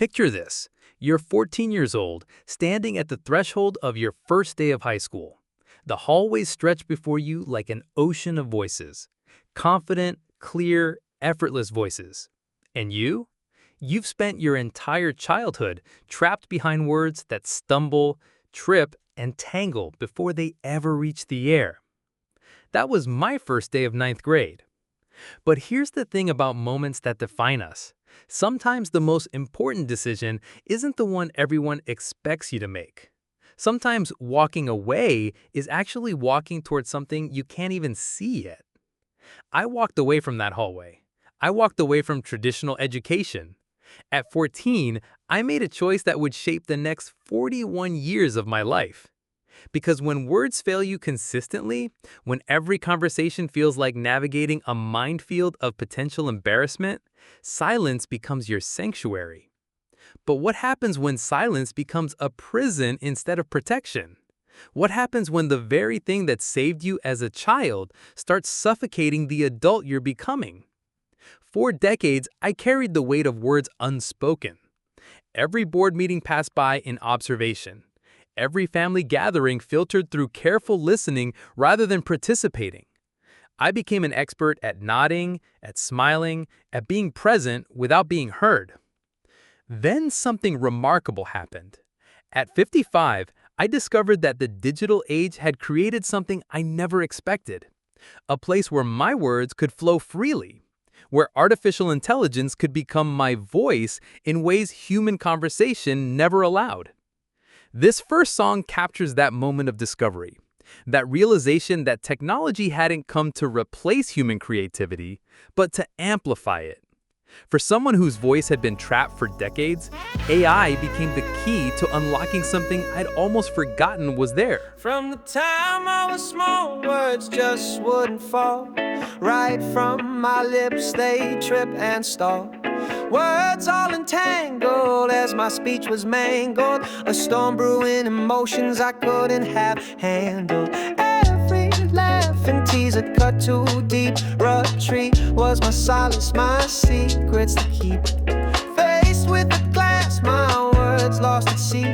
Picture this. You're 14 years old, standing at the threshold of your first day of high school. The hallways stretch before you like an ocean of voices. Confident, clear, effortless voices. And you? You've spent your entire childhood trapped behind words that stumble, trip, and tangle before they ever reach the air. That was my first day of ninth grade. But here's the thing about moments that define us. Sometimes the most important decision isn't the one everyone expects you to make. Sometimes walking away is actually walking towards something you can't even see yet. I walked away from that hallway. I walked away from traditional education. At 14, I made a choice that would shape the next 41 years of my life. Because when words fail you consistently, when every conversation feels like navigating a minefield of potential embarrassment, silence becomes your sanctuary. But what happens when silence becomes a prison instead of protection? What happens when the very thing that saved you as a child starts suffocating the adult you're becoming? For decades, I carried the weight of words unspoken. Every board meeting passed by in observation. Every family gathering filtered through careful listening rather than participating. I became an expert at nodding, at smiling, at being present without being heard. Then something remarkable happened. At 55, I discovered that the digital age had created something I never expected. A place where my words could flow freely, where artificial intelligence could become my voice in ways human conversation never allowed. This first song captures that moment of discovery, that realization that technology hadn't come to replace human creativity, but to amplify it. For someone whose voice had been trapped for decades, AI became the key to unlocking something I'd almost forgotten was there. From the time I was small, words just wouldn't fall. Right from my lips, they trip and stall. Words all entangled as my speech was mangled. A storm brewing, emotions I couldn't have handled. Every laugh and teaser cut too deep. Retreat was my solace, my secrets to keep. Faced with the glass, my words lost at sea.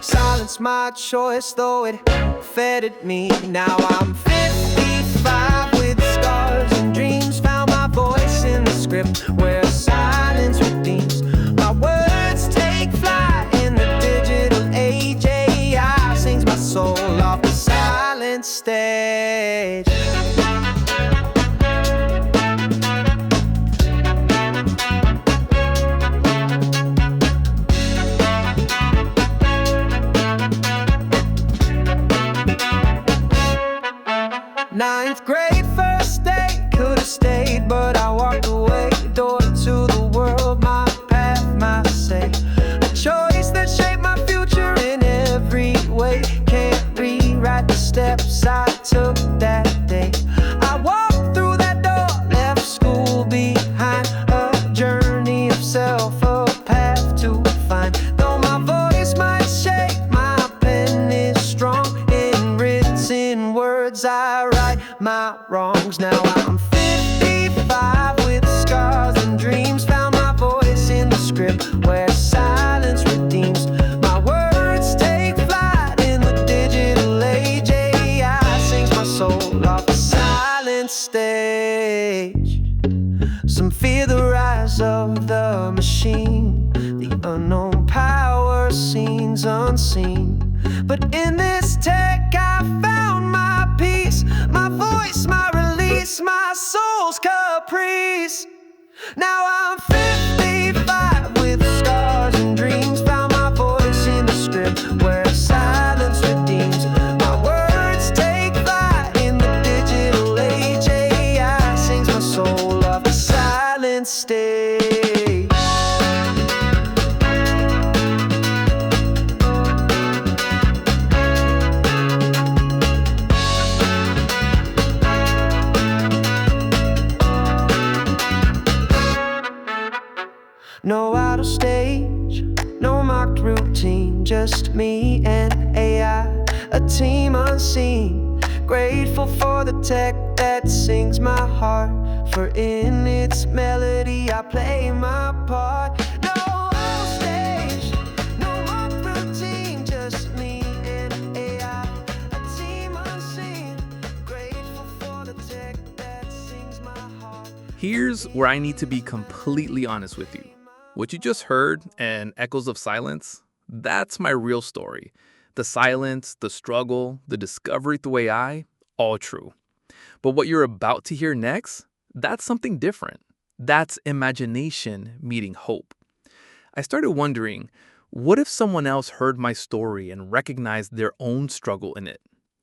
Silence my choice, though it fettered me. Now I'm 55 with scars and dreams. Found my voice in the script where silence redeems. My words take flight in the digital age. AI sings my soul off the silent stage. Ninth grade, first day, could've stayed, but I walked away. Door to the world, my path, my say. A choice that shaped my future in every way. Can't rewrite the steps I took that day. I walked through that door, left school behind. A journey of self, a path to find. Though my voice might shake, my pen is strong. In written words I write my wrongs. Now I'm 55 with scars and dreams. Found my voice in the script where silence redeems. My words take flight in the digital age. AI sings my soul off the silent stage. Some fear the rise of the machine, the unknown power scenes unseen. But in this tech I found my peace, my voice, my release, my soul's caprice. Now I'm 55 with scars and dreams. Found my voice in the script where silence redeems. My words take flight in the digital age. AI sings my soul off the silent stage. No outer stage, no mocked routine, just me and AI, a team unseen. Grateful for the tech that sings my heart, for in its melody I play my part. No outer stage. Here's where I need to be completely honest with you. What you just heard and Echoes of Silence, that's my real story. The silence, the struggle, the discovery through AI, all true. But what you're about to hear next, that's something different. That's imagination meeting hope. I started wondering, what if someone else heard my story and recognized their own struggle in it?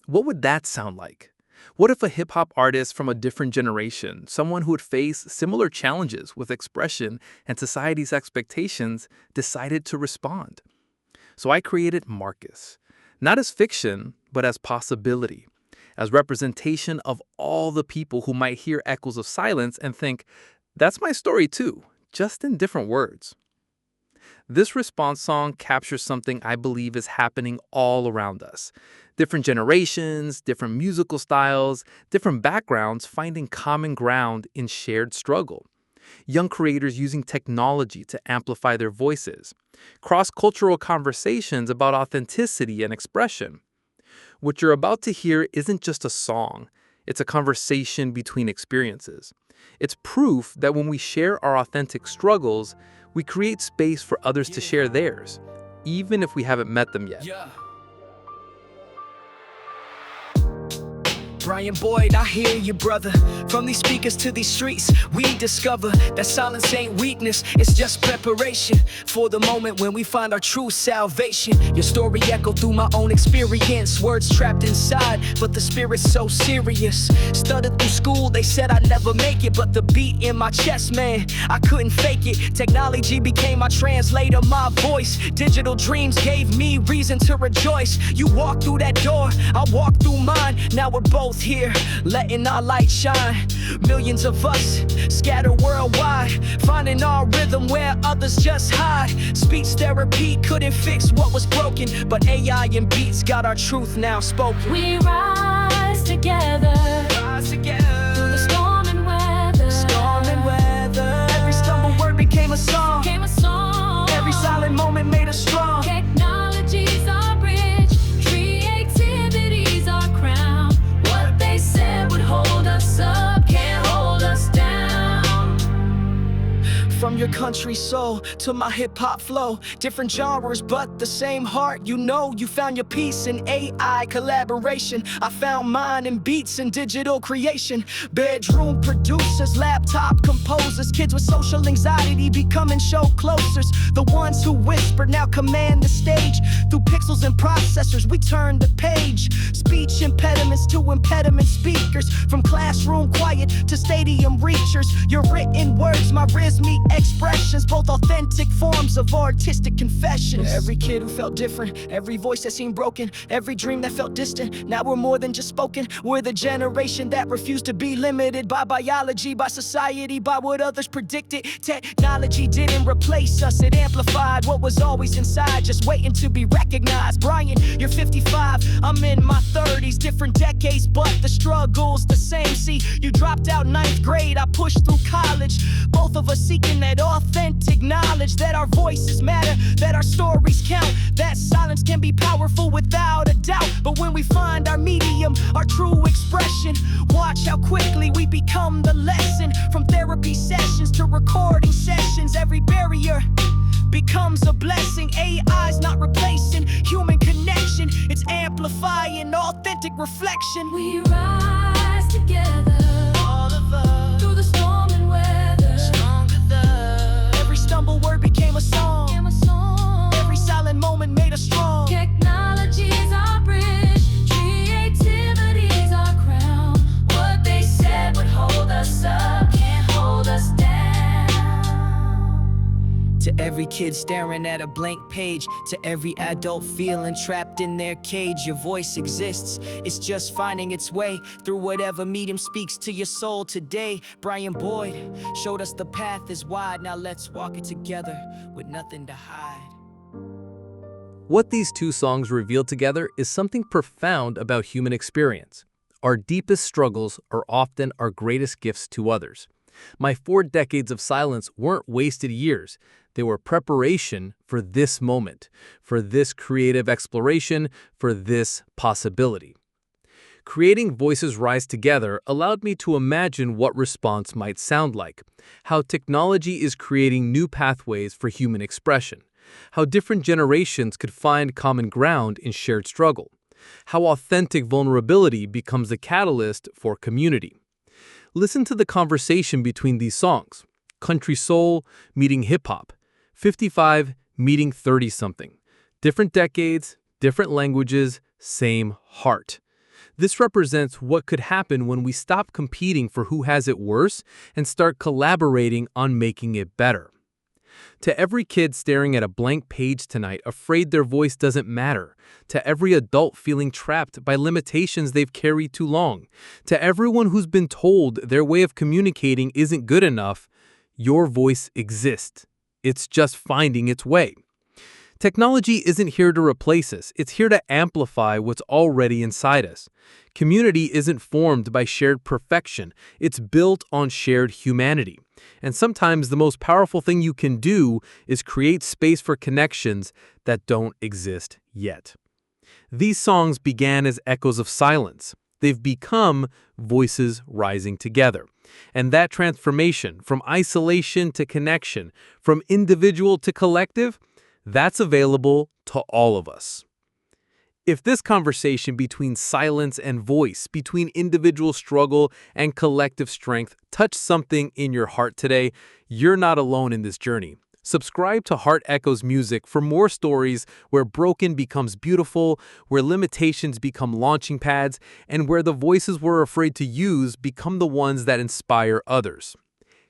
What would that sound like? What if a hip-hop artist from a different generation, someone who would face similar challenges with expression and society's expectations, decided to respond? So I created Marcus, not as fiction, but as possibility, as representation of all the people who might hear Echoes of Silence and think, that's my story too, just in different words. This response song captures something I believe is happening all around us. Different generations, different musical styles, different backgrounds finding common ground in shared struggle. Young creators using technology to amplify their voices. Cross-cultural conversations about authenticity and expression. What you're about to hear isn't just a song. It's a conversation between experiences. It's proof that when we share our authentic struggles, we create space for others to share theirs, even if we haven't met them yet. Brian Boyd, I hear you, brother. From these speakers to these streets, we discover that silence ain't weakness, it's just preparation for the moment when we find our true salvation. Your story echoed through my own experience, words trapped inside, but the spirit's so serious. Stuttered through school, they said I'd never make it, but the beat in my chest, man, I couldn't fake it. Technology became my translator, my voice. Digital dreams gave me reason to rejoice. You walked through that door, I walked through mine. Now we're both here, letting our light shine. Millions of us scattered worldwide, finding our rhythm where others just hide. Speech therapy couldn't fix what was broken, but AI and beats got our truth now spoken. We rise together, through the storm and weather. Every stumble word became a song. Every silent moment made us strong. Technology's our bridge, creativity's our crown. What they said would hold us up can't hold us down. From your country soul to my hip-hop flow, different genres but the same heart. You know you found your peace in AI collaboration. I found mine in beats and digital creation. Bedroom producers, laptop composers, kids with social anxiety becoming show closers. The ones who whisper now command the stage. Through pixels and processors we turn the page. Speech impediments to impediment speakers, from classroom quiet to stadium reachers. Your written words, my rhythmic expressions, both authentic forms of artistic confessions. Every kid who felt different, every voice that seemed broken, every dream that felt distant. Now we're more than just spoken. We're the generation that refused to be limited by biology, by society, by what others predicted. Technology didn't replace us, it amplified what was always inside, just waiting to be recognized. Brian, you're 55, I'm in my 30s. Different decades, but the struggle's the same. See, you dropped out 9th grade, I pushed through college. Both of us seeking that authentic knowledge, that our voices matter, that our stories count, that silence can be powerful without a doubt. But when we find our medium, our true expression, watch how quickly we become the lesson. From therapy sessions to recording sessions, every barrier becomes a blessing. AI's not replacing human connection, it's amplifying authentic reflection. We rise together, All of us, through the storm and weather. stronger than. Every stumble word became a song. Every silent moment made us strong. Technology's our bridge, creativity's our crown. What they said would hold us up can't hold us down. To every kid staring at a blank page, to every adult feeling trapped in their cage, your voice exists, it's just finding its way through whatever medium speaks to your soul today. Brian Boyd showed us the path is wide, now let's walk it together with nothing to hide. What these two songs reveal together is something profound about human experience. Our deepest struggles are often our greatest gifts to others. My 4 decades of silence weren't wasted years. They were preparation for this moment, for this creative exploration, for this possibility. Creating Voices Rise Together allowed me to imagine what response might sound like, how technology is creating new pathways for human expression, how different generations could find common ground in shared struggle, how authentic vulnerability becomes a catalyst for community. Listen to the conversation between these songs: country soul meeting hip-hop, 55 meeting 30-something. Different decades, different languages, same heart. This represents what could happen when we stop competing for who has it worse and start collaborating on making it better. To every kid staring at a blank page tonight, afraid their voice doesn't matter. To every adult feeling trapped by limitations they've carried too long. To everyone who's been told their way of communicating isn't good enough, your voice exists. It's just finding its way. Technology isn't here to replace us, it's here to amplify what's already inside us. Community isn't formed by shared perfection, it's built on shared humanity. And sometimes the most powerful thing you can do is create space for connections that don't exist yet. These songs began as echoes of silence. They've become voices rising together. And that transformation, from isolation to connection, from individual to collective, that's available to all of us. If this conversation between silence and voice, between individual struggle and collective strength touched something in your heart today, you're not alone in this journey. Subscribe to Heart Echoes Music for more stories where broken becomes beautiful, where limitations become launching pads, and where the voices we're afraid to use become the ones that inspire others.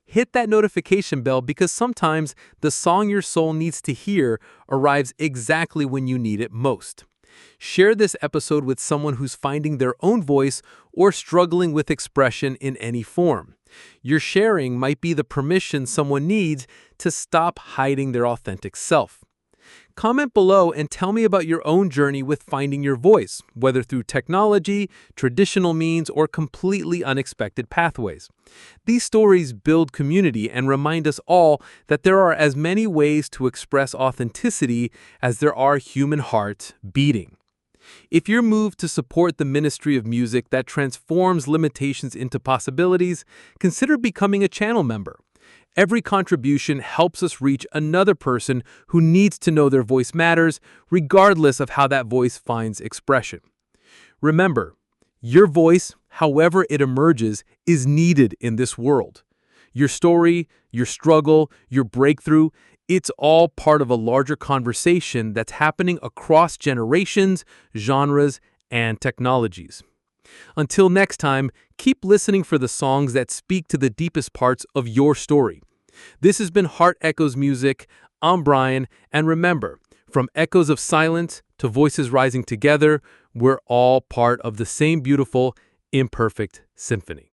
Hit that notification bell because sometimes the song your soul needs to hear arrives exactly when you need it most. Share this episode with someone who's finding their own voice or struggling with expression in any form. Your sharing might be the permission someone needs to stop hiding their authentic self. Comment below and tell me about your own journey with finding your voice, whether through technology, traditional means, or completely unexpected pathways. These stories build community and remind us all that there are as many ways to express authenticity as there are human hearts beating. If you're moved to support the ministry of music that transforms limitations into possibilities, consider becoming a channel member. Every contribution helps us reach another person who needs to know their voice matters, regardless of how that voice finds expression. Remember, your voice, however it emerges, is needed in this world. Your story, your struggle, your breakthrough, it's all part of a larger conversation that's happening across generations, genres, and technologies. Until next time, keep listening for the songs that speak to the deepest parts of your story. This has been Heart Echoes Music. I'm Brian, and remember, from echoes of silence to voices rising together, we're all part of the same beautiful, imperfect symphony.